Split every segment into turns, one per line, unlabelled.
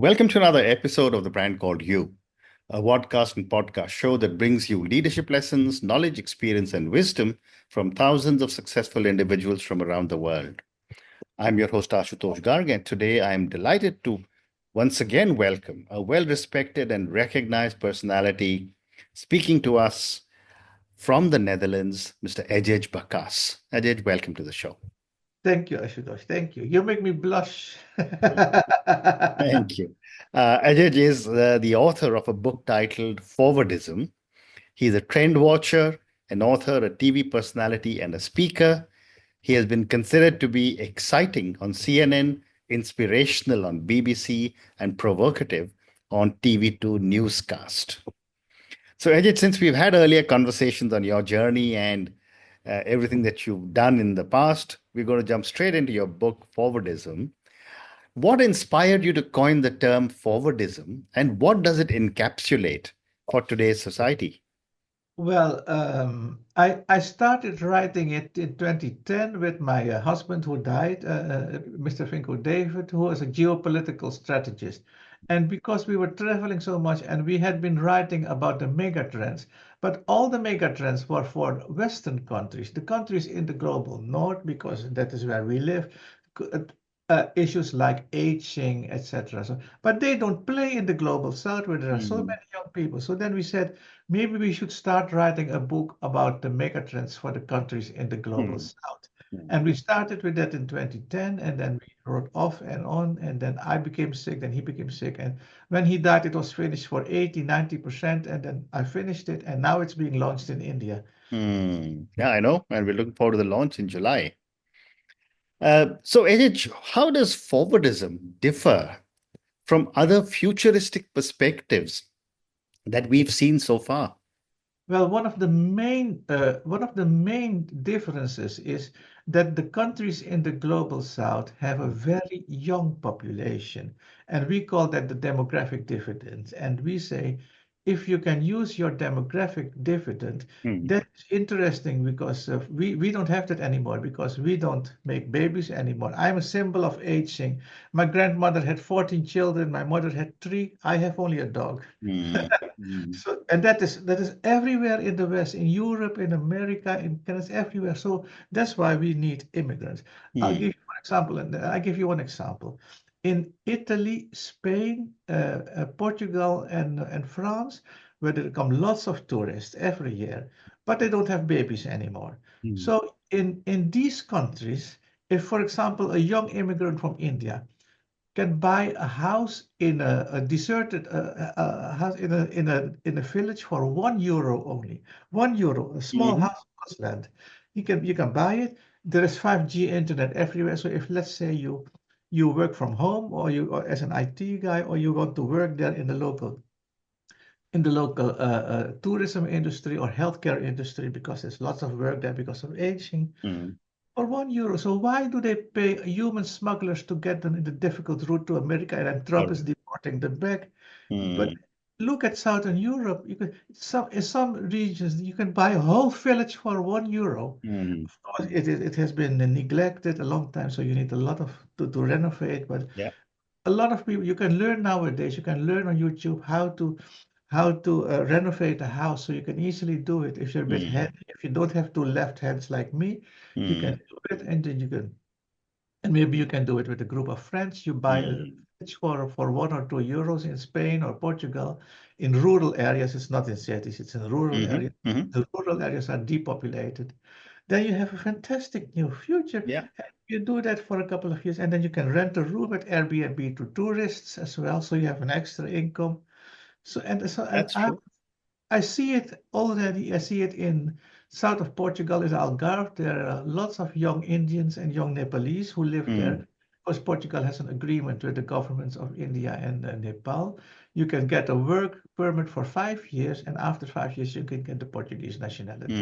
Welcome to another episode of The Brand Called You, a podcast and podcast show that brings you leadership lessons, knowledge, experience, and wisdom from thousands of successful individuals from around the world. I'm your host, Ashutosh Garg, and today I am delighted to once again welcome a well-respected and recognized personality speaking to us from the Netherlands, Mr. Adjiedj Bakas. Adjiedj, welcome to the show.
Thank you, Ashutosh. Thank you. You make me blush.
Thank you. Adjiedj is the author of a book titled Forwardism. He's a trend watcher, an author, a TV personality, and a speaker. He has been considered to be exciting on CNN, inspirational on BBC, and provocative on TV2 newscast. So, Ajit, since we've had earlier conversations on your journey and everything that you've done in the past, we're going to jump straight into your book, Forwardism. What inspired you to coin the term forwardism, and what does it encapsulate for today's society?
I started writing it in 2010 with my husband who died, Mr. Finko David, who was a geopolitical strategist. And because we were traveling so much and we had been writing about the megatrends, but all the megatrends were for Western countries, the countries in the global north, because that is where we live, issues like aging, etc. So, but they don't play in the global south where there are so
Mm,
many young people. So then we said, maybe we should start writing a book about the megatrends for the countries in the global
mm,
south.
mm.
And we started with that in 2010, and then we wrote off and on, and then I became sick, then he became sick. And when he died, it was finished for 80, 90%, and then I finished it, and now it's being launched in India.
Yeah, I know. And we're looking forward to the launch in July. So, Edith, how does forwardism differ from other futuristic perspectives that we've seen so far?
Well, one of the main differences is that the countries in the global south have a very young population, and we call that the demographic dividend. And we say, if you can use your demographic dividend,
Mm,
that's interesting because we don't have that anymore because we don't make babies anymore. I'm a symbol of aging. My grandmother had 14 children. My mother had three. I have only a dog.
mm, mm,
So, and that is everywhere in the West, in Europe, in America, in Canada, everywhere. So that's why we need immigrants. I'll give
mm,
you one example, and I give you one example. In Italy, Spain, Portugal, and France, where there come lots of tourists every year, but they don't have babies anymore.
mm,
So in these countries, if, for example, a young immigrant from India can buy a house in a deserted house in a village for €1 only. €1, a small
mhm,
house on land. You can buy it. There is 5G internet everywhere. So if, let's say, you work from home, or as an IT guy, or you want to work there in the local tourism industry or healthcare industry, because there's lots of work there because of aging,
mm,
for €1. So why do they pay human smugglers to get them in the difficult route to America, and then Trump is
correct.
deporting them back? But
Mm,
look at Southern Europe. In some regions you can buy a whole village for €1.
mm,
Of course, it has been neglected a long time, so you need a lot of to renovate. But
yeah.
a lot of people, you can learn nowadays. You can learn on YouTube how to renovate a house, so you can easily do it if you're a bit
Mm,
handy. If you don't have two left hands like me, you can
mm,
do it, and then you can, and maybe you can do it with a group of friends. You buy a
mm,
fridge for €1 or €2 in Spain or Portugal. In rural areas, it's not in cities, it's in rural
mhm,
areas.
mhm.
The rural areas are depopulated. Then you have a fantastic new future.
Yeah,
And you do that for a couple of years, and then you can rent a room at Airbnb to tourists as well, so you have an extra income. So
that's true.
I see it already. I see it in south of Portugal, in Algarve. There are lots of young Indians and young Nepalese who live
Mm,
there. Because Portugal has an agreement with the governments of India and Nepal. You can get a work permit for 5 years, and after 5 years, you can get the Portuguese nationality.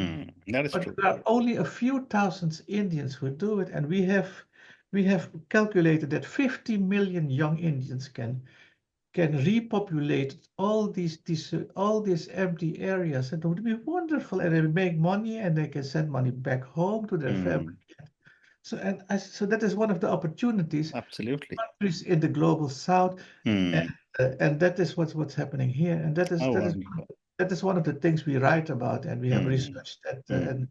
that is
But
true.
there are only a few thousand Indians who do it, and we have calculated that 50 million young Indians can repopulate all these empty areas, and it would be wonderful, and they make money, and they can send money back home to their family.
Mm,
So that is one of the opportunities
Absolutely.
countries in the global south, and,
Hmm.
and that is what's happening here, and that is
Oh,
that is
wonderful.
that is one of the things we write about, and we have
Hmm.
researched that,
Hmm.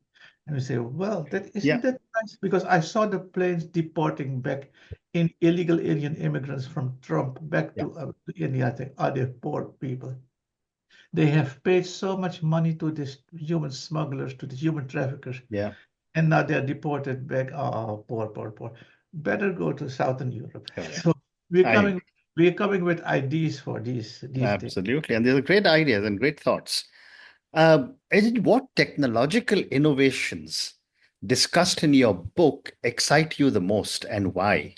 and we say, well, that isn't
Yeah.
that nice? Because I saw the planes deporting back in illegal Indian immigrants from Trump back
Yeah.
to India. I think, are they poor people? They have paid so much money to these human smugglers, to the human traffickers,
Yeah.
and now they're deported back. Oh, poor, poor, poor. Better go to Southern Europe.
Correct.
So we're
I
coming, we're coming with ideas for these things.
absolutely. And these are great ideas and great thoughts. Adjiedj, what technological innovations discussed in your book excite you the most and why?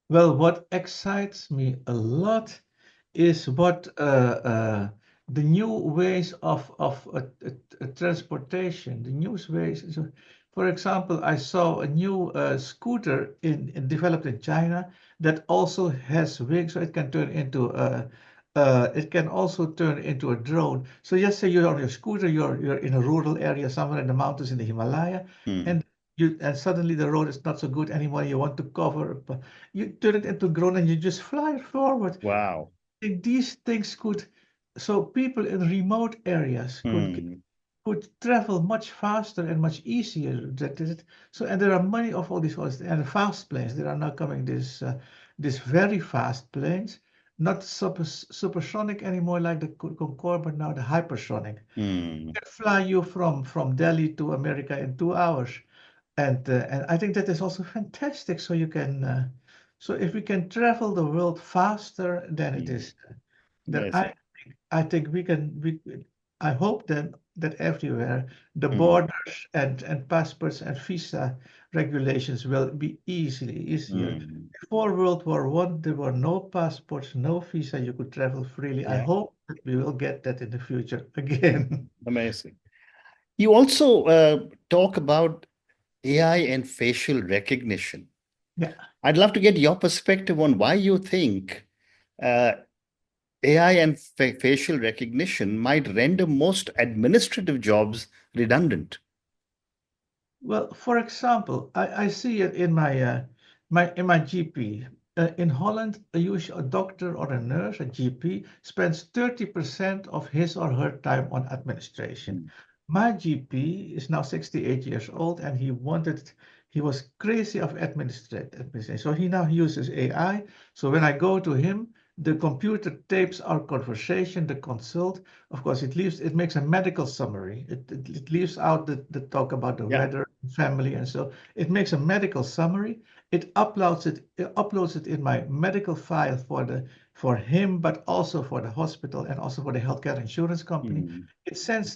Well, what excites me a lot is what the new ways of transportation, the new ways. So, for example, I saw a new scooter developed in China that also has wings, so it can also turn into a drone. So just say you're on your scooter, you're in a rural area somewhere in the mountains in the Himalaya,
Hmm.
and and suddenly the road is not so good anymore. You want to cover, you turn it into drone and you just fly forward.
Wow.
Think these things could, so people in remote areas
Hmm.
could travel much faster and much easier. That is it. So, and there are many of all these and fast planes. There are now coming this very fast planes, not supersonic anymore like the Concorde, but now the hypersonic.
Hmm.
Can fly you from Delhi to America in 2 hours, and I think that is also fantastic. So you can, so if we can travel the world faster than it
Hmm.
is, then
Amazing.
I think we I hope then that everywhere the
Hmm.
borders and passports and visa regulations will be easier.
Hmm.
Before World War I, there were no passports, no visa. You could travel freely. I
Yeah.
hope that we will get that in the future again.
Amazing. You also talk about AI and facial recognition.
Yeah.
I'd love to get your perspective on why you think uh, AI and facial recognition might render most administrative jobs redundant.
Well, for example, I see it in my GP. In Holland, a doctor or a nurse, a GP, spends 30% of his or her time on administration.
Mm.
My GP is now 68 years old, and he was crazy of administration. So he now uses AI. So when I go to him, the computer tapes our conversation, the consult. Of course, it makes a medical summary. It leaves out the talk about the
Yeah.
weather, family, and so it makes a medical summary. It uploads it in my medical file for him, but also for the hospital and also for the healthcare insurance company.
Mm.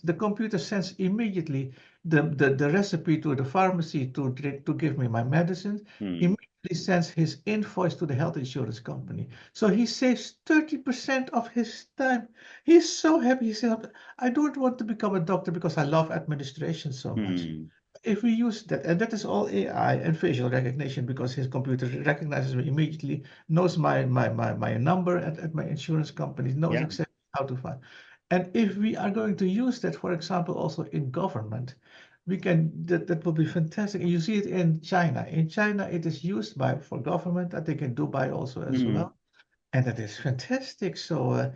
The computer sends immediately the recipe to the pharmacy to give me my medicines.
Mm.
Immediately sends his invoice to the health insurance company. So he saves 30% of his time. He's so happy. He said, I don't want to become a doctor because I love administration so much.
Mm.
If we use that, and that is all AI and facial recognition because his computer recognizes me immediately, knows my number at my insurance company, knows
Yeah.
exactly how to find. And if we are going to use that, for example, also in government, that will be fantastic. And you see it in China. In China, it is used for government. I think in Dubai also as
Mm.
well, and that is fantastic. So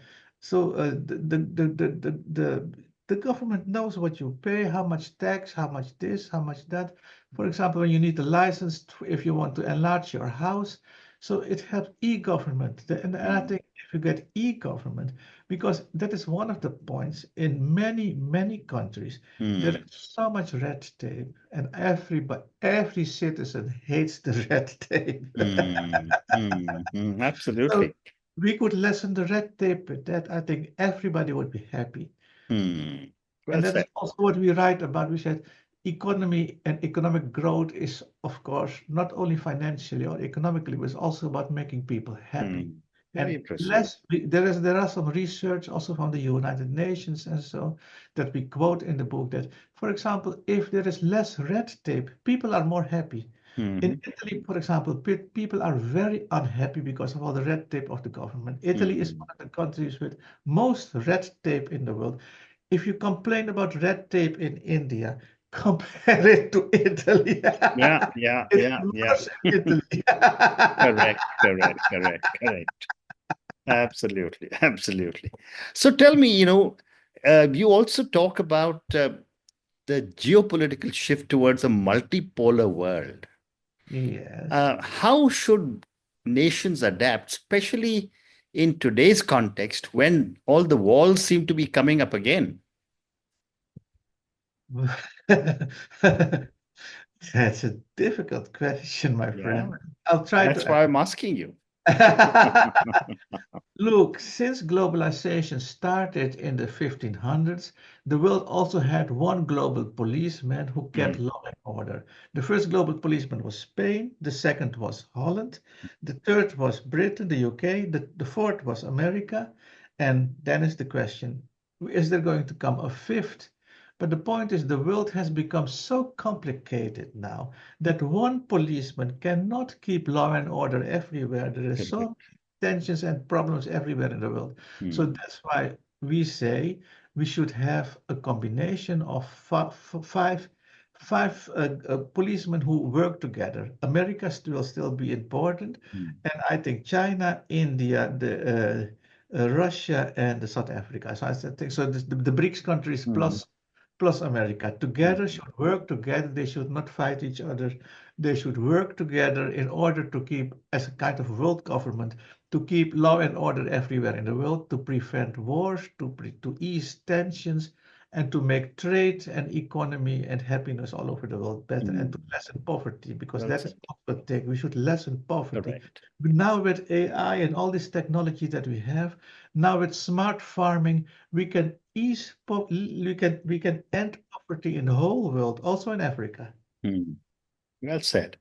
the government knows what you pay, how much tax, how much this, how much that. For example, when you need a license if you want to enlarge your house, so it helps e-government. And I
Mm.
think if you get e-government, because that is one of the points in many countries, there
Mm.
is so much red tape, and every citizen hates the red tape.
Mm. Mm. Mm.
So
Absolutely.
we could lessen the red tape with that. I think everybody would be happy.
Mm. Well
And that is
said.
also what we write about. We said economy and economic growth is, of course, not only financially or economically, but it's also about making people happy.
Mm. Very
And
interesting.
there are some research also from the United Nations and so that we quote in the book that, for example, if there is less red tape, people are more happy. In
Mm.
Italy, for example, people are very unhappy because of all the red tape of the government. Italy is
Mm.
one of the countries with most red tape in the world. If you complain about red tape in India, compare it to Italy.
Yeah, yeah,
It's
yeah, yeah.
worse in Italy.
Correct, correct, correct, correct. Absolutely, absolutely. So tell me, you also talk about the geopolitical shift towards a multipolar world.
Yes.
How should nations adapt, especially in today's context when all the walls seem to be coming up again?
That's a difficult question, my
Yeah,
friend. I'll try
that's
to
why I'm asking you.
Look, since globalization started in the 1500s, the world also had one global policeman who kept
Mm,
law and order. The first global policeman was Spain, the second was Holland, the third was Britain, the UK, the fourth was America, and then is the question, is there going to come a fifth? But the point is, the world has become so complicated now that one policeman cannot keep law and order everywhere. There is so
correct.
tensions and problems everywhere in the world. So
Mm,
that's why we say we should have a combination of five policemen who work together. America will still be important,
mm,
and I think China, India, Russia, and the South Africa. So I think so. The BRICS countries
mm,
plus America together
mm,
should work together. They should not fight each other. They should work together in order to keep, as a kind of world government, to keep law and order everywhere in the world, to prevent wars, to ease tensions, and to make trade and economy and happiness all over the world better, and to
mm.
lessen poverty, because
Well
that is
said.
also a thing. We should lessen poverty.
Correct.
But now with AI and all this technology that we have, now with smart farming, we can we can end poverty in the whole world, also in Africa.
Mm. Well said.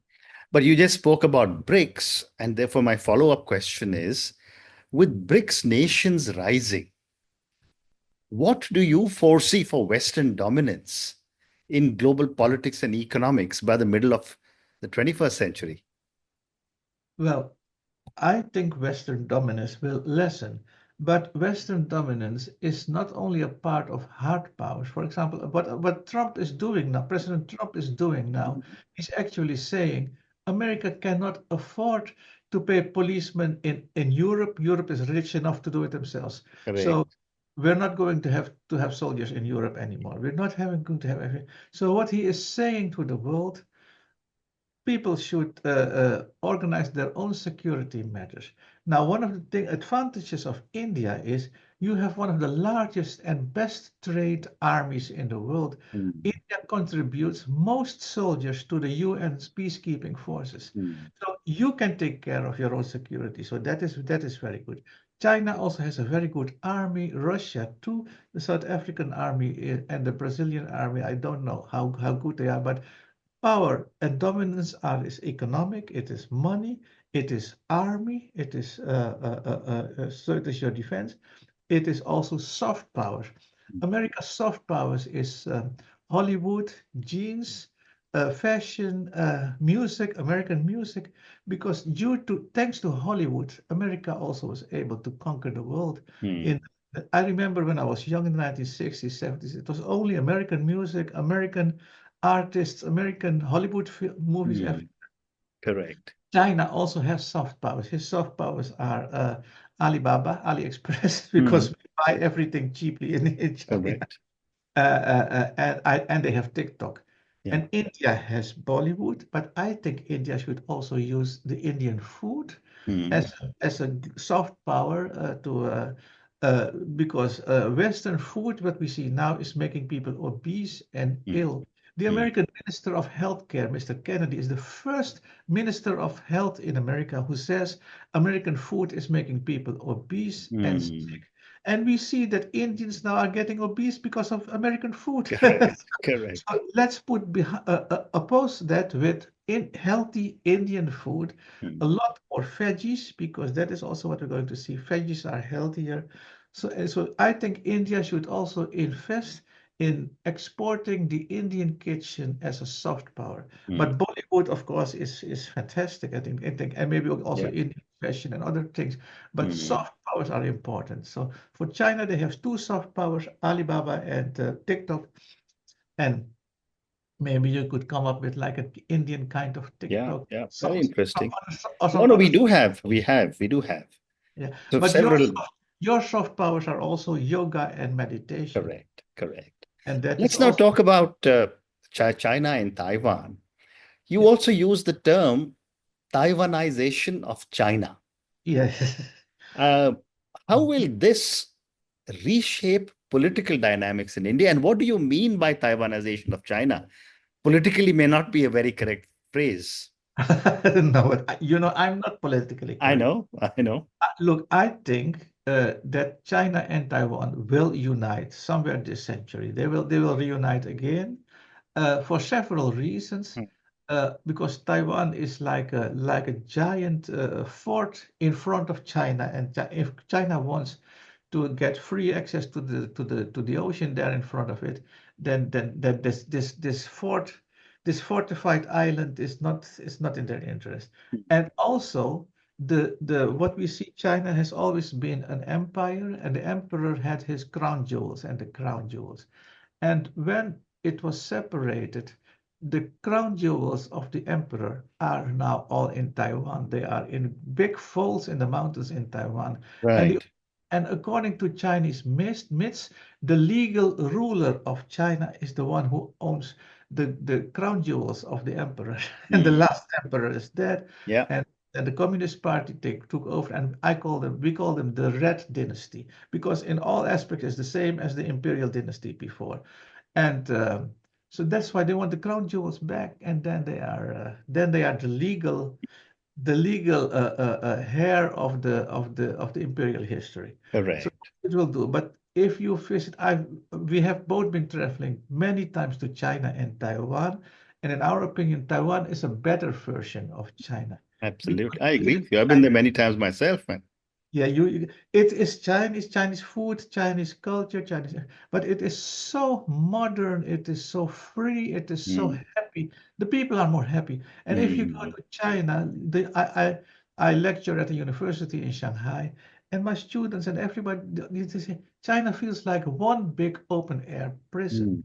But you just spoke about BRICS, and therefore my follow-up question is, with BRICS nations rising, what do you foresee for Western dominance in global politics and economics by the middle of the 21st century?
Well, I think Western dominance will lessen, but Western dominance is not only a part of hard powers. For example, what Trump is doing now, President Trump is doing now, is actually saying America cannot afford to pay policemen in Europe. Europe is rich enough to do it themselves. So
Correct.
we're not going to have soldiers in Europe anymore. We're not having going to have everything. So what he is saying to the world, people should organize their own security matters. Now, one of the advantages of India is you have one of the largest and best trained armies in the world.
Mm,
India contributes most soldiers to the UN's peacekeeping forces.
mm,
So you can take care of your own security. So that is very good. China also has a very good army. Russia too. The South African army and the Brazilian army. I don't know how good they are, but power and dominance are is economic, it is money, it is army, it is so it is your defense. It is also soft power. America's soft powers is Hollywood, jeans, fashion, music, American music, because thanks to Hollywood, America also was able to conquer the world. In
mm,
I remember when I was young in the 1960s, 70s, it was only American music, American artists, American Hollywood movies.
mm. Correct.
China also has soft powers. His soft powers are Alibaba, AliExpress, because
Mm,
we buy everything cheaply in China.
correct.
And they have TikTok.
Yeah.
And India has Bollywood, but I think India should also use the Indian food
Mm,
as a soft power because Western food, what we see now, is making people obese and
mm,
ill. The
mm,
American Minister of Healthcare, Mr. Kennedy, is the first Minister of Health in America who says American food is making people obese and sick.
mm.
And we see that Indians now are getting obese because of American food.
Correct. Correct.
So let's oppose that with healthy Indian food, a
Mm,
lot more veggies, because that is also what we're going to see. Veggies are healthier. So I think India should also invest in exporting the Indian kitchen as a soft power.
mm.
But Bollywood, of course, is fantastic. I think, and maybe also
Yeah.
Indian fashion and other things. But
Mm,
soft powers are important. So for China, they have two soft powers, Alibaba and TikTok. And maybe you could come up with like an Indian kind of
Yeah,
TikTok,
yeah,
some
very
some
interesting.
other, or
No,
some
no,
other.
we do have.
Yeah,
So
but
several,
your soft powers are also yoga and meditation,
correct, correct.
and that is
Let's now
also
talk about China and Taiwan. You
yeah,
also use the term Taiwanization of China.
yes.
Uh, how will this reshape political dynamics in India? And what do you mean by Taiwanization of China? Politically may not be a very correct phrase.
No, I'm not politically
I
correct.
know, I know.
Look, I think that China and Taiwan will unite somewhere this century. They will reunite again for several reasons.
Hmm.
Because Taiwan is like a giant fort in front of China, and if China wants to get free access to the ocean there in front of it, then this fort, this fortified island is not in their interest. And also the what we see, China has always been an empire, and the emperor had his crown jewels and the crown jewels. And when it was separated, the crown jewels of the emperor are now all in Taiwan. They are in big folds in the mountains in Taiwan. And the
Right.
and according to Chinese myths, the legal ruler of China is the one who owns the crown jewels of the emperor. And the
Hmm.
last emperor is dead,
Yeah,
and, and the Communist Party took over, and we call them the Red Dynasty, because in all aspects it's the same as the imperial dynasty before. And so that's why they want the crown jewels back, and then they are the legal heir of the imperial history. So
correct.
it will do. But if you visit, we have both been traveling many times to China and Taiwan, and in our opinion, Taiwan is a better version of China because
Absolutely. I
you live
agree.
in
I've been
China.
there many times myself, man.
Yeah, it is Chinese food, Chinese culture, Chinese, but it is so modern, it is so free, it is so
Hmm.
happy. The people are more happy. And if you go
Hmm.
to China, I lecture at a university in Shanghai, and my students and everybody they say China feels like one big open air prison.
Hmm.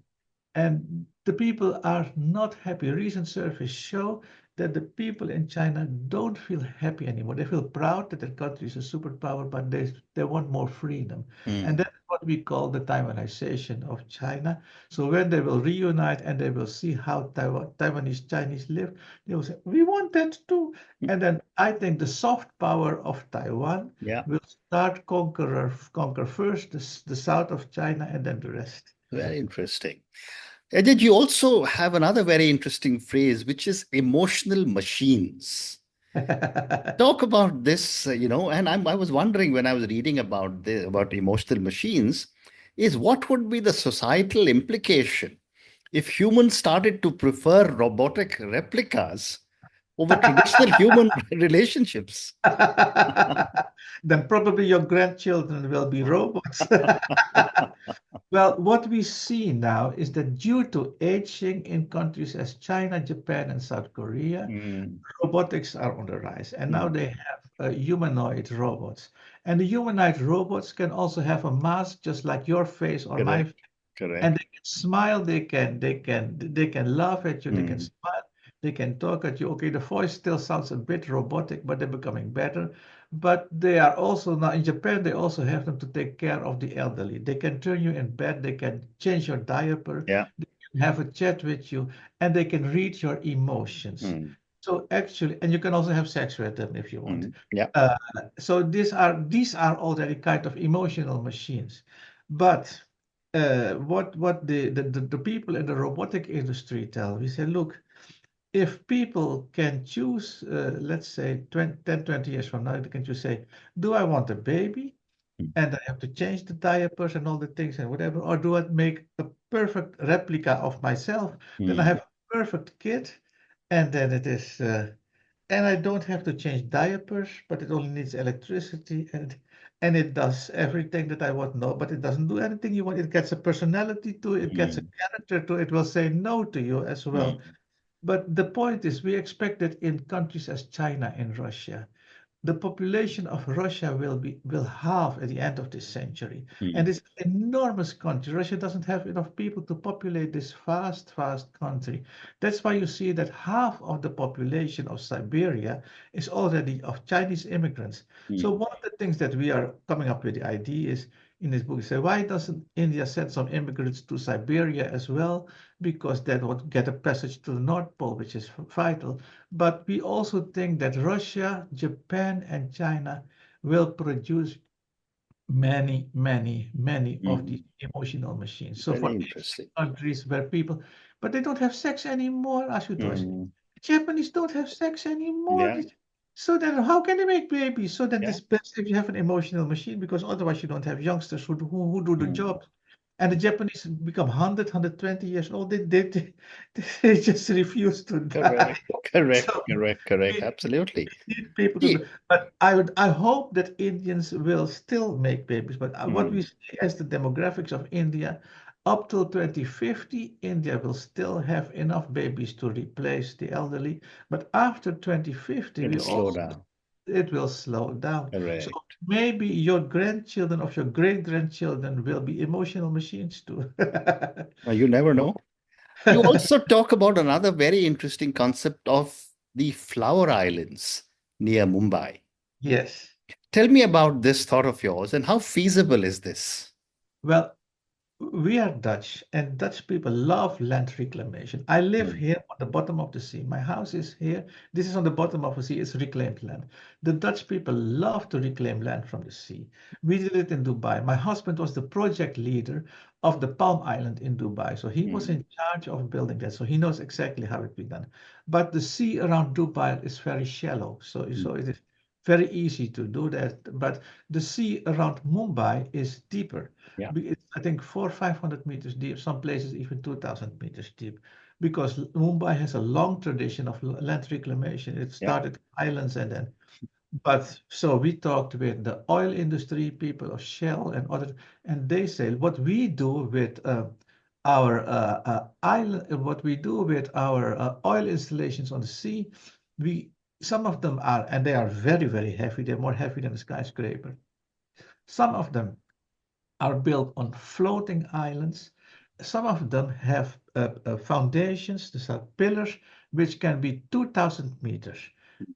And the people are not happy. Recent surveys show that the people in China don't feel happy anymore. They feel proud that their country is a superpower, but they want more freedom. And
Hmm.
that's what we call the Taiwanization of China. So when they will reunite and they will see how Taiwanese Chinese live, they will say, we want that too. And then I think the soft power of Taiwan
Yeah,
will start conquer first the south of China and then the rest.
very interesting. Adjiedj, you also have another very interesting phrase, which is emotional machines. Talk about this, and I was wondering when I was reading about emotional machines, is what would be the societal implication if humans started to prefer robotic replicas over traditional human relationships?
Then probably your grandchildren will be robots. Well, what we see now is that due to aging in countries as China, Japan, and South Korea,
Mm,
robotics are on the rise. And now
mm,
they have humanoid robots. And the humanoid robots can also have a mask just like your face or my,
correct,
and
correct.
they can smile, they can laugh at you, they can
Mm,
smile, they can talk at you. Okay, the voice still sounds a bit robotic, but they're becoming better. But they are also now in Japan, they also have them to take care of the elderly. They can turn you in bed, they can change your diaper,
yeah.
they can have a chat with you, and they can read your emotions.
Mm,
So actually, and you can also have sex with them if you want.
yeah.
Uh, so these are already kind of emotional machines. But what the people in the robotic industry tell, we say, look, if people can choose, let's say 20, 10, 20 years from now, they can just say, do I want a baby?
Mm,
And I have to change the diapers and all the things and whatever, or do I make a perfect replica of myself? Then I
mm,
have a perfect kid, and then and I don't have to change diapers, but it only needs electricity, and it does everything that I want. No, but it doesn't do anything you want. It gets a personality to it, it gets a
mm,
character to it. It will say no to you as well.
mm,
But the point is, we expect that in countries as China and Russia, the population of Russia will halve at the end of this century. And
Mm,
it's an enormous country. Russia doesn't have enough people to populate this vast country. That's why you see that half of the population of Siberia is already of Chinese immigrants. So
mm.
one of the things that we are coming up with the idea is in this book, say, why doesn't India send some immigrants to Siberia as well? Because that would get a passage to the North Pole, which is vital. But we also think that Russia, Japan, and China will produce many of these
Mm.
emotional machines. So
Very
for
interesting.
countries where people, but they don't have sex anymore, Ashutosh.
Mm.
Japanese don't have sex anymore.
Yeah,
So then how can they make babies? So then
yeah.
it's best if you have an emotional machine because otherwise you don't have youngsters who do the
Mm.
job. And the Japanese become 100, 120 years old. They just refuse to die.
Correct, correct,
So
correct, correct.
we
Absolutely.
need people to
See,
do. But I hope that Indians will still make babies. But what we
mm,
see as the demographics of India, up till 2050, India will still have enough babies to replace the elderly. But after 2050,
it'll
we
slow
also
down.
it will slow down. So
Correct.
maybe your grandchildren of your great grandchildren will be emotional machines too.
You never know. You also talk about another very interesting concept of the flower islands near Mumbai.
Yes.
Tell me about this thought of yours and how feasible is this?
Well, we are Dutch, and Dutch people love land reclamation. I live
Mm,
here on the bottom of the sea. My house is here. This is on the bottom of the sea. It's reclaimed land. The Dutch people love to reclaim land from the sea. We did it in Dubai. My husband was the project leader of the Palm Island in Dubai. So he was
mm,
in charge of building that. So he knows exactly how it be done. But the sea around Dubai is very shallow. So
mm.
it is very easy to do that. But the sea around Mumbai is deeper.
Yeah,
It's, I think 400, 500 meters deep, some places even 2,000 meters deep, because Mumbai has a long tradition of land reclamation. It
yeah,
started islands and then, but so we talked with the oil industry, people of Shell and other, and they say what we do with our island, what we do with our oil installations on the sea, we some of them are, and they are very heavy. They're more heavy than a skyscraper. Some of them are built on floating islands. Some of them have foundations, these are pillars, which can be 2,000 meters.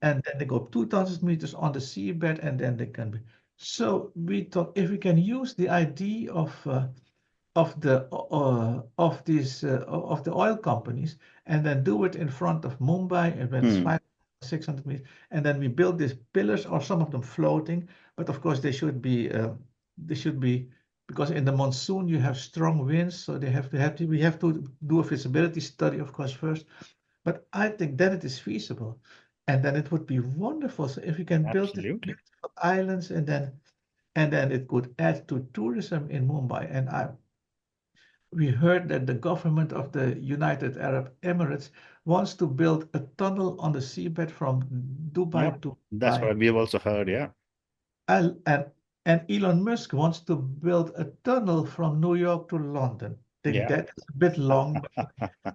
And then they go 2,000 meters on the seabed, and then they can be. So we thought if we can use the idea of these of the oil companies and then do it in front of Mumbai and when it's
mm,
500, 600 meters, and then we build these pillars or some of them floating, but of course they should be because in the monsoon you have strong winds, so we have to do a feasibility study of course first, but I think then it is feasible, and then it would be wonderful. So if we can build these
absolutely.
beautiful islands and then it could add to tourism in Mumbai, and I we heard that the government of the United Arab Emirates wants to build a tunnel on the seabed from
Yeah,
Dubai to
that's
Mumbai.
what we have also heard. Yeah,
And, and, and Elon Musk wants to build a tunnel from New York to London. I think
yeah.
that's a bit long,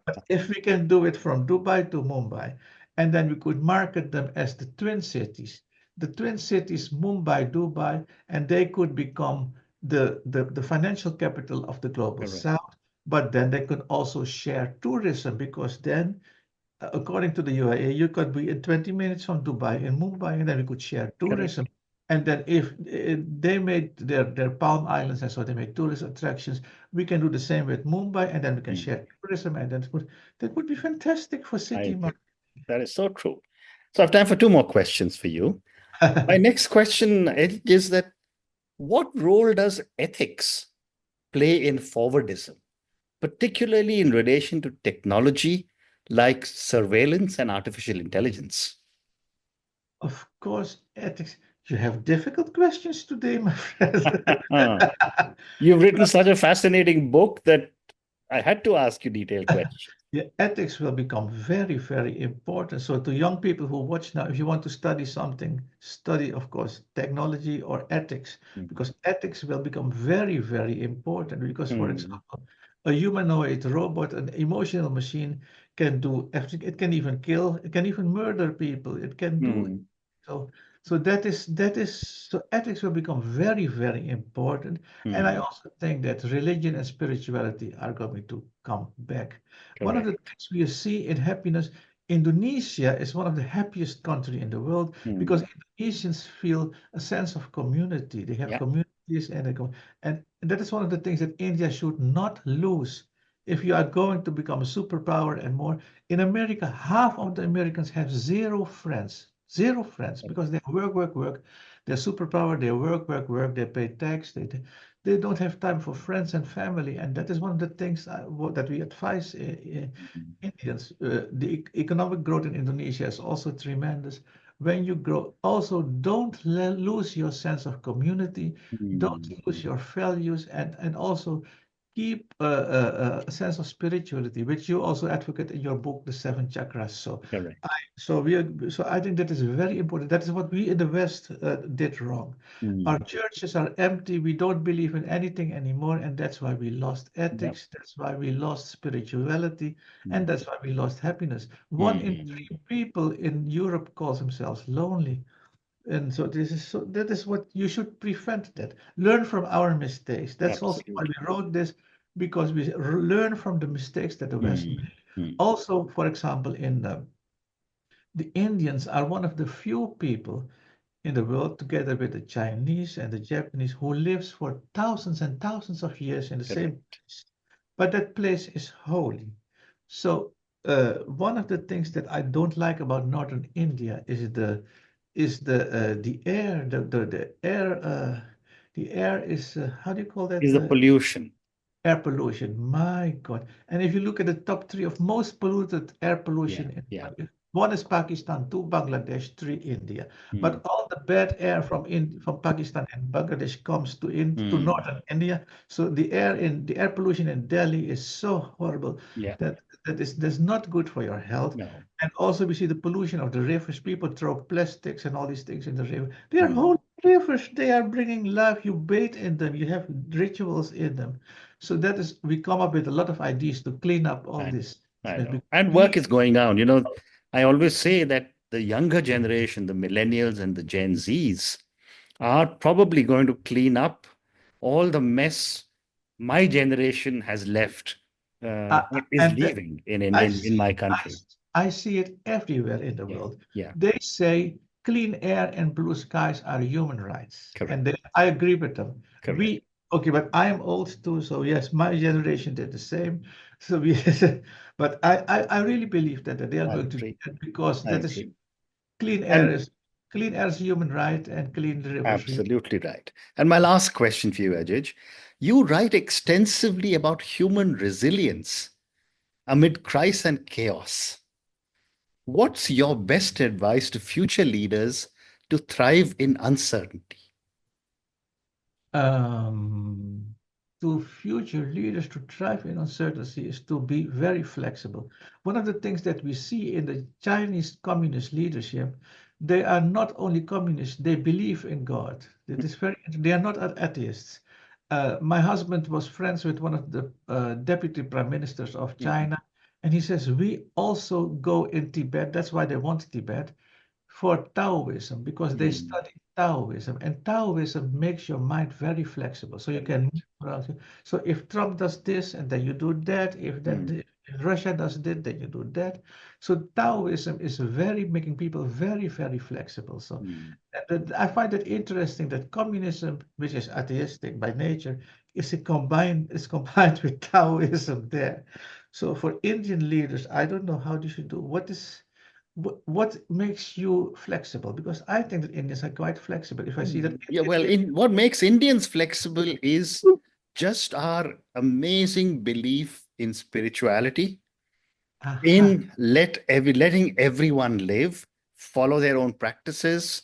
but if we can do it from Dubai to Mumbai, and then we could market them as the twin cities, Mumbai, Dubai, and they could become the financial capital of the global
Correct,
south. But then they could also share tourism because then, according to the UAE, you could be in 20 minutes from Dubai in Mumbai, and then we could share tourism.
correct.
And then if they made their Palm Islands, and so they made tourist attractions, we can do the same with Mumbai, and then we can
Mm,
share tourism, and then that would be fantastic for
I
city
agree.
marketing.
That is so true. So I have time for two more questions for you. My next question is that what role does ethics play in forwardism, particularly in relation to technology like surveillance and artificial intelligence?
Of course, ethics. You have difficult questions today, my friend.
You've written such a fascinating book that I had to ask you detailed questions.
Yeah, ethics will become very important. So to young people who watch now, if you want to study something, study, of course, technology or ethics,
Mhm.
because ethics will become very important. Because, for
Hmm.
example, a humanoid robot, an emotional machine can do everything. It can even kill, it can even murder people. It can do
Hmm.
so. So so ethics will become very, very important. And I
Mm,
also think that religion and spirituality are going to come back. One of the
correct.
things we see in happiness, Indonesia is one of the happiest country in the world because
Mm,
Indonesians feel a sense of community. They have
yeah.
communities and that is one of the things that India should not lose. If you are going to become a superpower and more, in America, half of the Americans have zero friends because they work, work, work. They're superpower, they work, work, work, they pay tax, they don't have time for friends and family. And that is one of the things that we advise
Mm,
Indians. The economic growth in Indonesia is also tremendous. When you grow, also don't lose your sense of community, don't
mm,
lose your values, and also keep a sense of spirituality, which you also advocate in your book, The Seven Chakras.
correct.
So I think that is very important. That is what we in the West did wrong. Our
Mm,
churches are empty. We don't believe in anything anymore, and that's why we lost
yeah.
ethics. That's why we lost spirituality, and
Mm,
that's why we lost happiness. One in
mm,
three people in Europe calls themselves lonely. And so that is what you should prevent that. Learn from our mistakes. That's also why we
absolutely.
wrote this, because we learn from the mistakes that the West made.
Mm, mm,
Also, for example, in the Indians are one of the few people in the world, together with the Chinese and the Japanese, who lives for thousands and thousands of years in the same
correct.
place. But that place is holy. So one of the things that I don't like about northern India is the air. The air the air is how do you call that?
Is the pollution.
Air pollution. My God. And if you look at the top three of most polluted air
Yeah,
pollution in
yeah.
one is Pakistan, two Bangladesh, three India.
Mm,
But all the bad air from Pakistan and Bangladesh comes to
mm,
northern India. So the air pollution in Delhi is so horrible
yeah.
that that's not good for your health.
No.
And also we see the pollution of the rivers. People throw plastics and all these things in the river. They are
Mm,
whole rivers. They are bringing life. You bathe in them. You have rituals in them. So that is, we come up with a lot of ideas to clean up all
I know.
this.
I
And
know. And work
we,
is going on. I always say that the younger generation, the millennials and the Gen Zs, are probably going to clean up all the mess my generation has left,
uh,
or is
and
leaving in, in,
I
in, in
see,
my
I,
country.
I see it everywhere in the
Yeah.
world.
Yeah.
They say clean air and blue skies are human rights, and
Correct.
I agree with them.
Correct.
Okay, but I am old too, so yes, my generation did the same. So we, but I really believe that they are
I
going to do
agree.
that because
I
that is
agree.
clean air
And
is clean air is a human right, and clean rivers.
absolutely right. And my last question for you, Ajay. You write extensively about human resilience amid crisis and chaos. What's your best advice to future leaders to thrive in uncertainty?
um, to future leaders to thrive in uncertainty is to be very flexible. One of the things that we see in the Chinese communist leadership, they are not only communists, they believe in God. They are not atheists. My husband was friends with one of the deputy prime ministers of
Mhm.
China, and he says, we also go in Tibet. That's why they want Tibet for Taoism because they
Mm,
study Taoism, and Taoism makes your mind very flexible. So you can
correct.
move around. So if Trump does this, and then you do that.
Mm,
If Russia does this, then you do that. So Taoism is very making people very, very flexible. So
mm,
I find it interesting that communism, which is atheistic by nature, is combined with Taoism there. So for Indian leaders, I don't know how they should do. What makes you flexible? Because I think that Indians are quite flexible. If I see that
mm. Yeah, well,
Indian
in what makes Indians flexible is just our amazing belief in spirituality,
aha,
in letting everyone live, follow their own practices,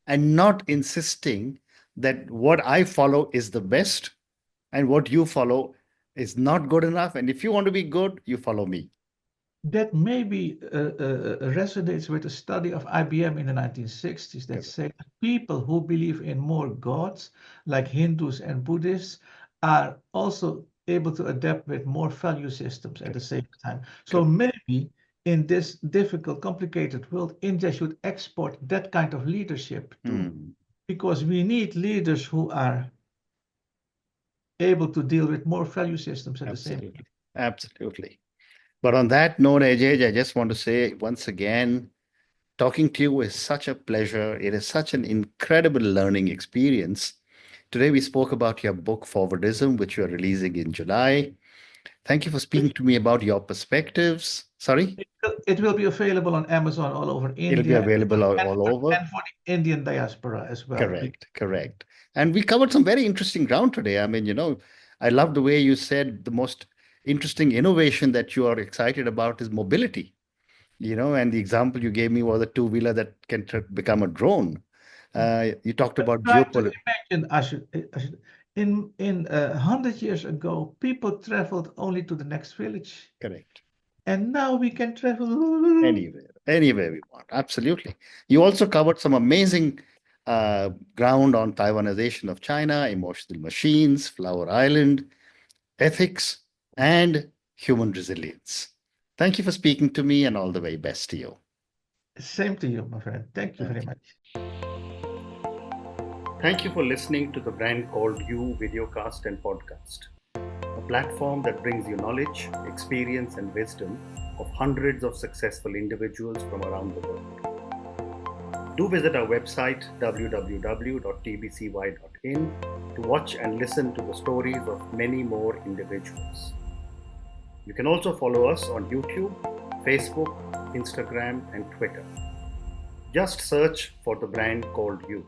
and not insisting that what I follow is the best and what you follow is not good enough. And if you want to be good, you follow me.
that maybe resonates with a study of IBM in the 1960s that
Correct.
say that people who believe in more gods, like Hindus and Buddhists, are also able to adapt with more value systems at the
Correct.
same time. So
Correct.
maybe in this difficult, complicated world, India should export that kind of leadership too, because we need leaders who are able to deal with more value systems at the same time.
Absolutely. Absolutely. But on that note, Adjiedj, I just want to say once again, talking to you is such a pleasure. It is such an incredible learning experience. Today, we spoke about your book, Forwardism, which you're releasing in July. Thank you for speaking to me about your perspectives. Sorry?
It will be available on Amazon all over
It'll be
India
available all over.
and for the Indian diaspora as well.
Correct, correct. And we covered some very interesting ground today. I mean, I love the way you said the most interesting innovation that you are excited about is mobility. And the example you gave me was a two-wheeler that can become a drone. You talked about
Try to
geopolitics.
imagine, in 100 years ago, people traveled only to the next village,
Correct.
and now we can travel.
Anywhere we want. Absolutely. You also covered some amazing ground on Taiwanization of China, emotional machines, Flower Island, ethics, and human resilience. Thank you for speaking to me, and all the very best to you.
Same to you, my friend. Thank you very
Okay.
much.
Thank you for listening to the Brand Called You videocast and podcast, a platform that brings you knowledge, experience, and wisdom of hundreds of successful individuals from around the world. Do visit our website www.tbcy.in to watch and listen to the stories of many more individuals. You can also follow us on YouTube, Facebook, Instagram, and Twitter. Just search for the Brand Called You.